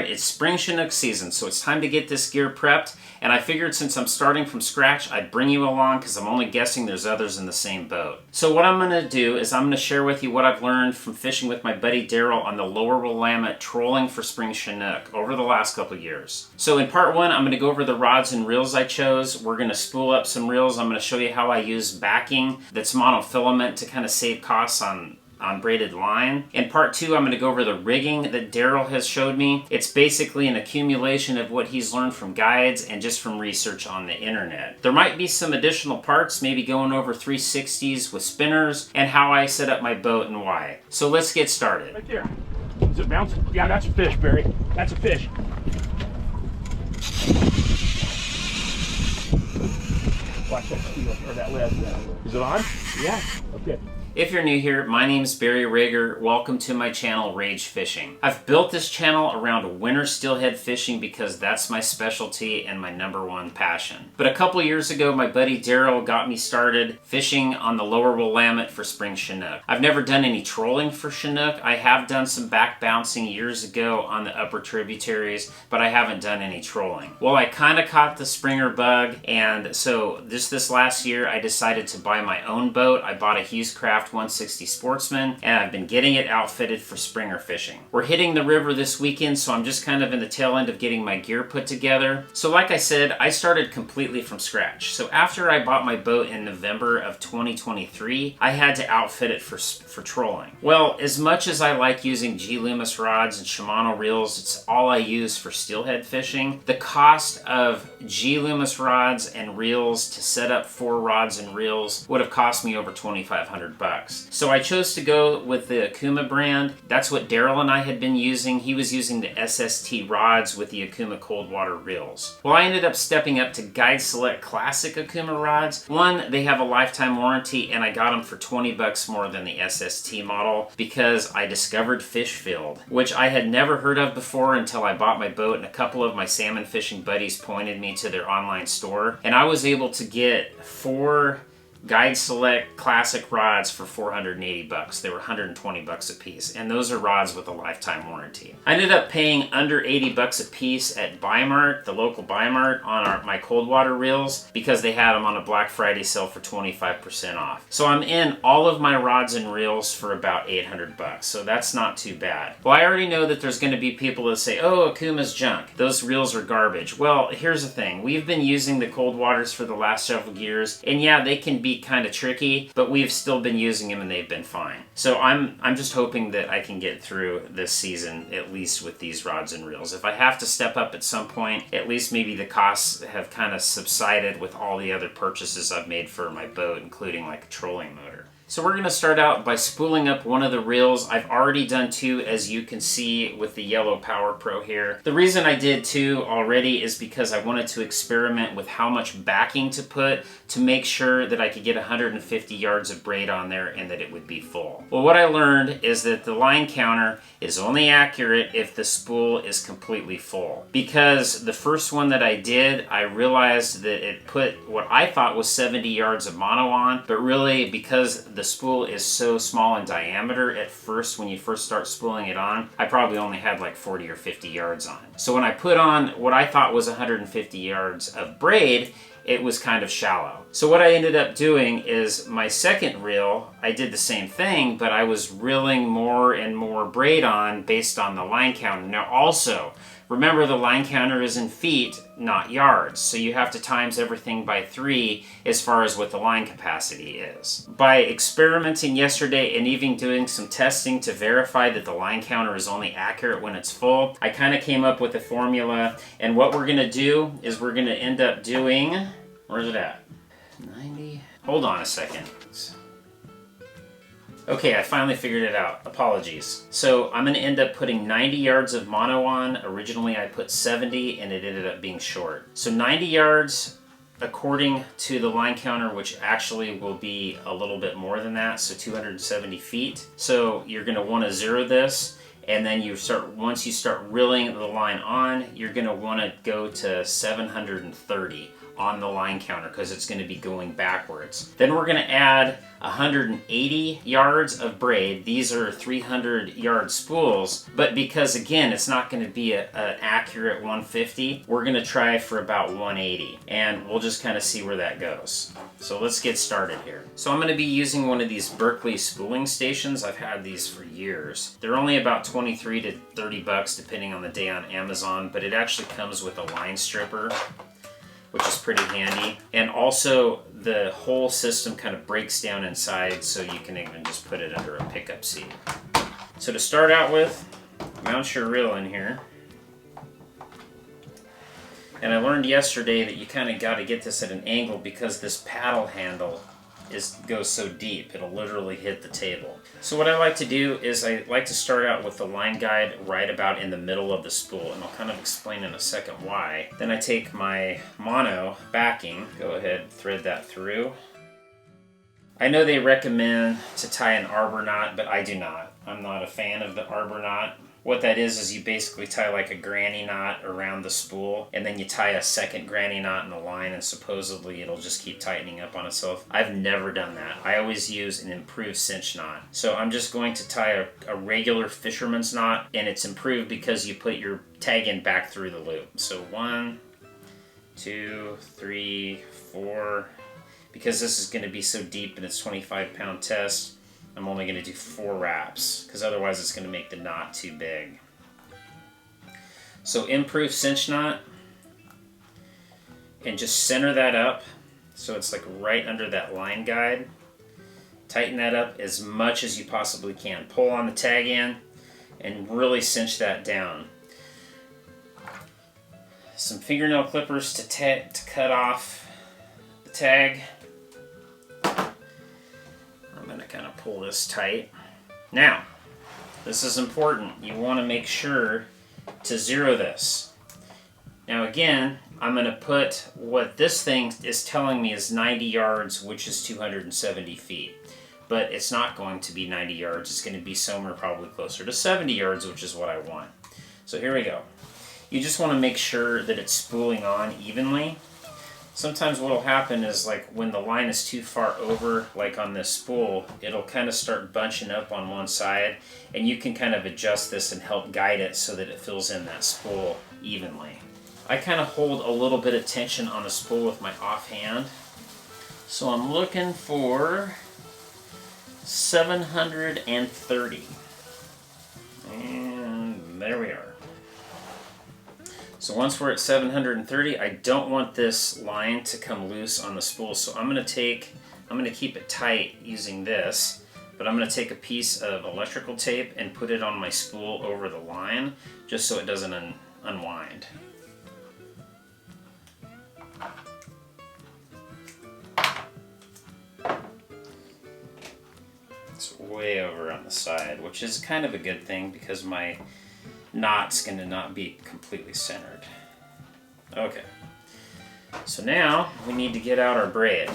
right, it's spring Chinook season, so it's time to get this gear prepped, and I figured since I'm starting from scratch, I'd bring you along because I'm only guessing there's others in the same boat. So what I'm going to do is I'm going to share with you what I've learned from fishing with my buddy Daryl on the lower Willamette trolling for spring Chinook over the last couple years. So in part one, I'm going to go over the rods and reels I chose. We're going to spool up some reels. I'm going to show you how I use backing that's monofilament to kind of save costs on braided line. In part two, I'm going to go over the rigging that Daryl has showed me. It's basically an accumulation of what he's learned from guides and just from research on the internet. There might be some additional parts, maybe going over 360s with spinners and how I set up my boat and why. So let's get started. Right there. Is it bouncing? Yeah, that's a fish, Barry. That's a fish. Watch that steel or that lead. Is it on? Yeah. Okay. If you're new here, my name's Barry Rager. Welcome to my channel, Rage Fishing. I've built this channel around winter steelhead fishing because that's my specialty and my #1 passion. But a couple years ago, my buddy Daryl got me started fishing on the lower Willamette for spring Chinook. I've never done any trolling for Chinook. I have done some back bouncing years ago on the upper tributaries, but I haven't done any trolling. Well, I kind of caught the Springer bug, and so this last year, I decided to buy my own boat. I bought a Hughes Craft 160 Sportsman, and I've been getting it outfitted for springer fishing. We're hitting the river this weekend, so I'm just kind of in the tail end of getting my gear put together. So like I said, I started completely from scratch. So after I bought my boat in November of 2023, I had to outfit it for trolling. Well, as much as I like using G Loomis rods and Shimano reels, it's all I use for steelhead fishing. The cost of G Loomis rods and reels to set up 4 rods and reels would have cost me over $2,500. So I chose to go with the Okuma brand. That's what Daryl and I had been using. He was using the SST rods with the Okuma cold water reels. Well, I ended up stepping up to Guide Select Classic Okuma rods. One, they have a lifetime warranty, and I got them for 20 bucks more than the SST model because I discovered Fish Field, which I had never heard of before until I bought my boat, and a couple of my salmon fishing buddies pointed me to their online store, and I was able to get 4 Guide Select Classic rods for 480 bucks. They were 120 bucks a piece, and those are rods with a lifetime warranty. I ended up paying under 80 bucks a piece at Bi-Mart, the local Bi-Mart, on my cold water reels because they had them on a Black Friday sale for 25% off. So I'm in all of my rods and reels for about 800 bucks, so that's not too bad. Well, I already know that there's going to be people that say, oh, Okuma's junk. Those reels are garbage. Well, here's the thing. We've been using the cold waters for the last several years, and yeah, they can be kind of tricky, but we've still been using them and they've been fine. So I'm just hoping that I can get through this season at least with these rods and reels. If I have to step up at some point, at least maybe the costs have kind of subsided with all the other purchases I've made for my boat, including like a trolling motor. So we're going to start out by spooling up one of the reels. I've already done 2, as you can see with the yellow Power Pro here. The reason I did 2 already is because I wanted to experiment with how much backing to put to make sure that I could get 150 yards of braid on there and that it would be full. Well, what I learned is that the line counter is only accurate if the spool is completely full. Because the first one that I did, I realized that it put what I thought was 70 yards of mono on, but really because the spool is so small in diameter at first, when you first start spooling it on, I probably only had like 40 or 50 yards on. So when I put on what I thought was 150 yards of braid, it was kind of shallow. So what I ended up doing is my second reel, I did the same thing, but I was reeling more and more braid on based on the line counter. Now also, remember the line counter is in feet, not yards, so you have to times everything by 3 as far as what the line capacity is. By experimenting yesterday and even doing some testing to verify that the line counter is only accurate when it's full, I kind of came up with a formula, and what we're going to do is we're going to end up doing, where's it at? 90? Hold on a second. Okay, I finally figured it out. Apologies. So I'm going to end up putting 90 yards of mono on. Originally I put 70 and it ended up being short. So 90 yards according to the line counter, which actually will be a little bit more than that, so 270 feet. So you're going to want to zero this, And then once you start reeling the line on, you're gonna wanna go to 730 on the line counter because it's gonna be going backwards. Then we're gonna add 180 yards of braid. These are 300-yard spools, but because again, it's not gonna be an accurate 150, we're gonna try for about 180, and we'll just kind of see where that goes. So let's get started here. So I'm gonna be using one of these Berkeley spooling stations. I've had these for years. They're only about 23 to 30 bucks depending on the day on Amazon, but it actually comes with a line stripper, which is pretty handy. And also the whole system kind of breaks down inside, so you can even just put it under a pickup seat. So to start out with, mount your reel in here. And I learned yesterday that you kind of got to get this at an angle because this paddle handle goes so deep, it'll literally hit the table. So what I like to do is I like to start out with the line guide right about in the middle of the spool, and I'll kind of explain in a second why. Then I take my mono backing, go ahead, thread that through. I know they recommend to tie an arbor knot, but I do not. I'm not a fan of the arbor knot. What that is you basically tie like a granny knot around the spool, and then you tie a second granny knot in the line, and supposedly it'll just keep tightening up on itself. I've never done that. I always use an improved cinch knot. So I'm just going to tie a regular fisherman's knot, and it's improved because you put your tag in back through the loop. So 1, 2, 3, 4. Because this is going to be so deep and it's 25-pound test, I'm only going to do 4 wraps because otherwise it's going to make the knot too big. So improved cinch knot, and just center that up so it's like right under that line guide. Tighten that up as much as you possibly can. Pull on the tag in and really cinch that down. Some fingernail clippers to cut off the tag. I'm going to kind of pull this tight. Now, this is important. You want to make sure to zero this. Now again, I'm going to put what this thing is telling me is 90 yards, which is 270 feet. But it's not going to be 90 yards. It's going to be somewhere probably closer to 70 yards, which is what I want. So here we go. You just want to make sure that it's spooling on evenly. Sometimes what will happen is, like, when the line is too far over, like on this spool, it'll kind of start bunching up on one side, and you can kind of adjust this and help guide it so that it fills in that spool evenly. I kind of hold a little bit of tension on the spool with my offhand. So I'm looking for 730. And there we are. So once we're at 730, I don't want this line to come loose on the spool. So I'm going to keep it tight using this, but I'm going to take a piece of electrical tape and put it on my spool over the line, just so it doesn't unwind. It's way over on the side, which is kind of a good thing because my knot's going to not be completely centered. Okay, so now we need to get out our braid.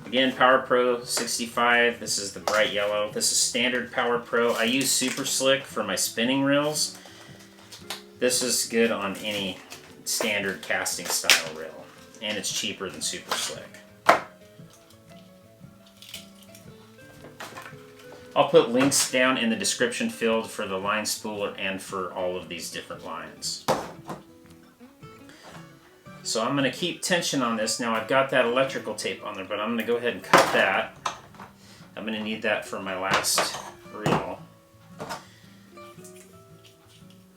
Again, Power Pro 65. This is the bright yellow. This is standard Power Pro. I use Super Slick for my spinning reels. This is good on any standard casting style reel, and it's cheaper than Super Slick. I'll put links down in the description field for the line spooler and for all of these different lines. So I'm going to keep tension on this. Now I've got that electrical tape on there, but I'm going to go ahead and cut that. I'm going to need that for my last reel. I'm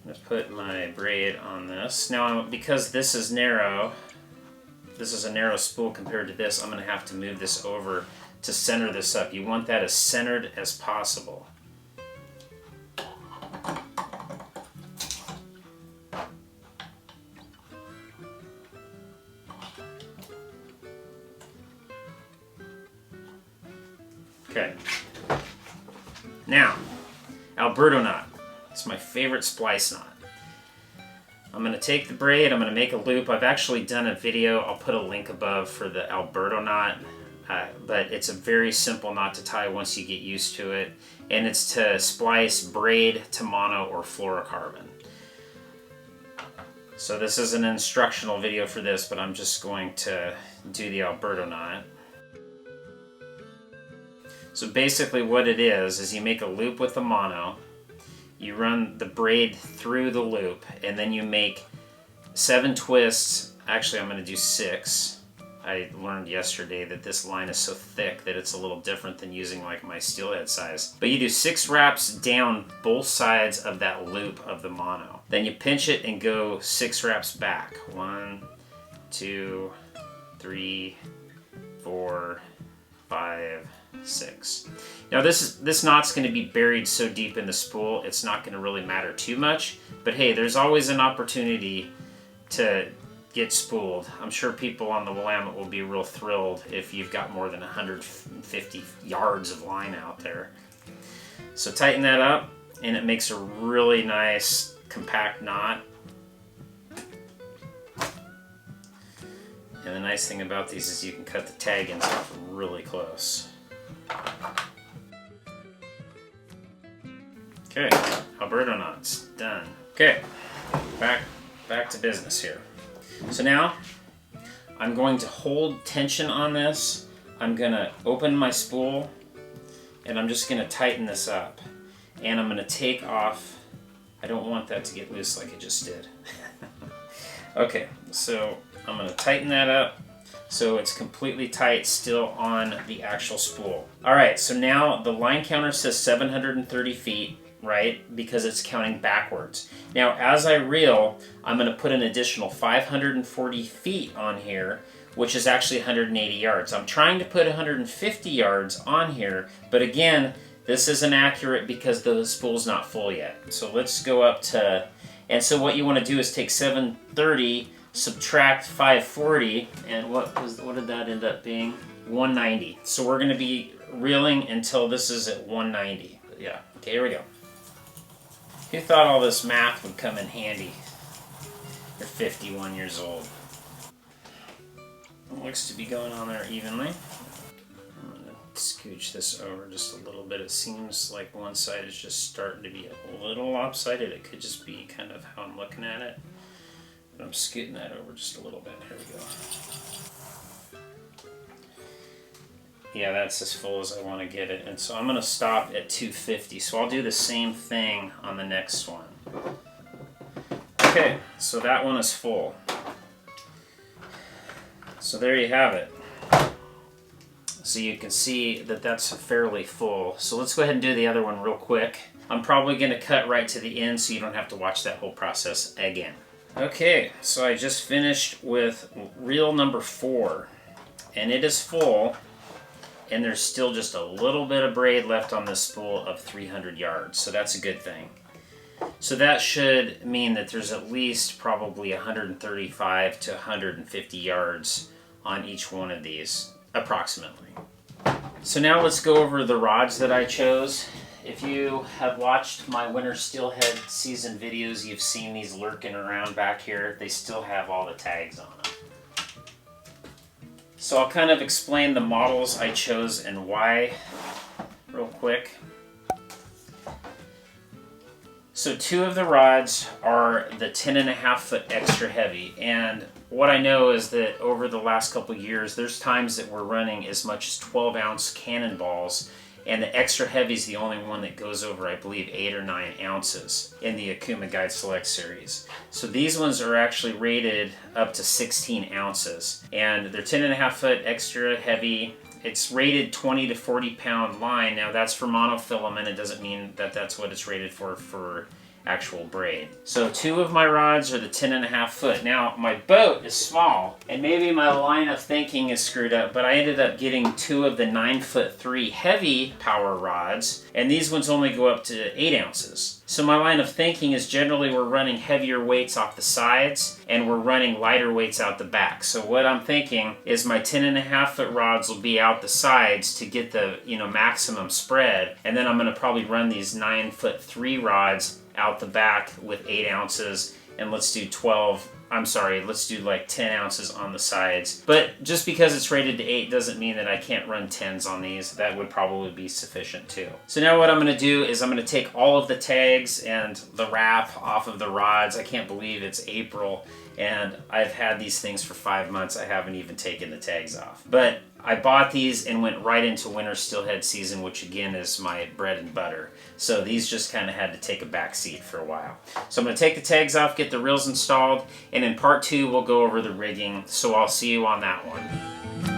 going to put my braid on this. Now because this is narrow, this is a narrow spool compared to this, I'm going to have to move this over to center this up. You want that as centered as possible. Okay. Now, Alberto knot. It's my favorite splice knot. I'm going to take the braid, I'm going to make a loop. I've actually done a video, I'll put a link above for the Alberto knot. But it's a very simple knot to tie once you get used to it. and it's to splice braid to mono or fluorocarbon. So this is an instructional video for this, but I'm just going to do the Alberto knot. So basically what it is you make a loop with the mono, you run the braid through the loop, and then you make 7 twists. Actually, I'm going to do 6. I learned yesterday that this line is so thick that it's a little different than using like my steelhead size. But you do 6 wraps down both sides of that loop of the mono. Then you pinch it and go 6 wraps back. 1, 2, 3, 4, 5, 6. Now this knot's going to be buried so deep in the spool, it's not going to really matter too much. But hey, there's always an opportunity to get spooled. I'm sure people on the Willamette will be real thrilled if you've got more than 150 yards of line out there. So tighten that up, and it makes a really nice compact knot. And the nice thing about these is you can cut the tag ends off really close. Okay, Alberto knots done. Okay, back to business here. So now I'm going to hold tension on this. I'm going to open my spool, and I'm just going to tighten this up. And I'm going to take off. I don't want that to get loose like it just did. Okay, so I'm going to tighten that up so it's completely tight still on the actual spool. All right, so now the line counter says 730 feet. Right? Because it's counting backwards. Now, as I reel, I'm going to put an additional 540 feet on here, which is actually 180 yards. I'm trying to put 150 yards on here, but again, this isn't accurate because the spool's not full yet. So let's go up to, and so what you want to do is take 730, subtract 540, and what did that end up being? 190. So we're going to be reeling until this is at 190. Yeah, okay, here we go. Who thought all this math would come in handy? You're 51 years old. It looks to be going on there evenly. I'm going to scooch this over just a little bit. It seems like one side is just starting to be a little lopsided. It could just be kind of how I'm looking at it. But I'm scooting that over just a little bit. Here we go. Yeah, that's as full as I want to get it. And so I'm going to stop at 250. So I'll do the same thing on the next one. Okay, so that one is full. So there you have it. So you can see that that's fairly full. So let's go ahead and do the other one real quick. I'm probably going to cut right to the end so you don't have to watch that whole process again. Okay, so I just finished with reel number 4. And it is full. And there's still just a little bit of braid left on this spool of 300 yards, so that's a good thing. So that should mean that there's at least probably 135 to 150 yards on each one of these, approximately. So now let's go over the rods that I chose. If you have watched my winter steelhead season videos, you've seen these lurking around back here. They still have all the tags on them. So I'll kind of explain the models I chose and why real quick. So 2 of the rods are the 10.5 foot extra heavy, and what I know is that over the last couple years there's times that we're running as much as 12 ounce cannonballs, and the extra heavy is the only one that goes over, I believe, 8 or 9 ounces in the Akuma Guide Select series. So these ones are actually rated up to 16 ounces, and they're 10.5 foot extra heavy. It's rated 20 to 40 pound line. Now that's for monofilament. It doesn't mean that that's what it's rated for actual braid. So 2 of my rods are the 10.5 foot. Now my boat is small, and maybe my line of thinking is screwed up, but I ended up getting 2 of the 9'3" heavy power rods, and these ones only go up to 8 ounces. So my line of thinking is generally we're running heavier weights off the sides, and we're running lighter weights out the back. So what I'm thinking is my 10.5 foot rods will be out the sides to get the maximum spread, and then I'm going to probably run these 9'3" rods out the back with 8 ounces, and let's do 12 I'm sorry, let's do like 10 ounces on the sides. But just because it's rated to 8 doesn't mean that I can't run 10s on these. That would probably be sufficient too. So now what I'm gonna do is I'm gonna take all of the tags and the wrap off of the rods. I can't believe it's April and I've had these things for 5 months. I haven't even taken the tags off. But I bought these and went right into winter steelhead season, which again is my bread and butter. So these just kind of had to take a back seat for a while. So I'm going to take the tags off, get the reels installed, and in part 2 we'll go over the rigging. So I'll see you on that one.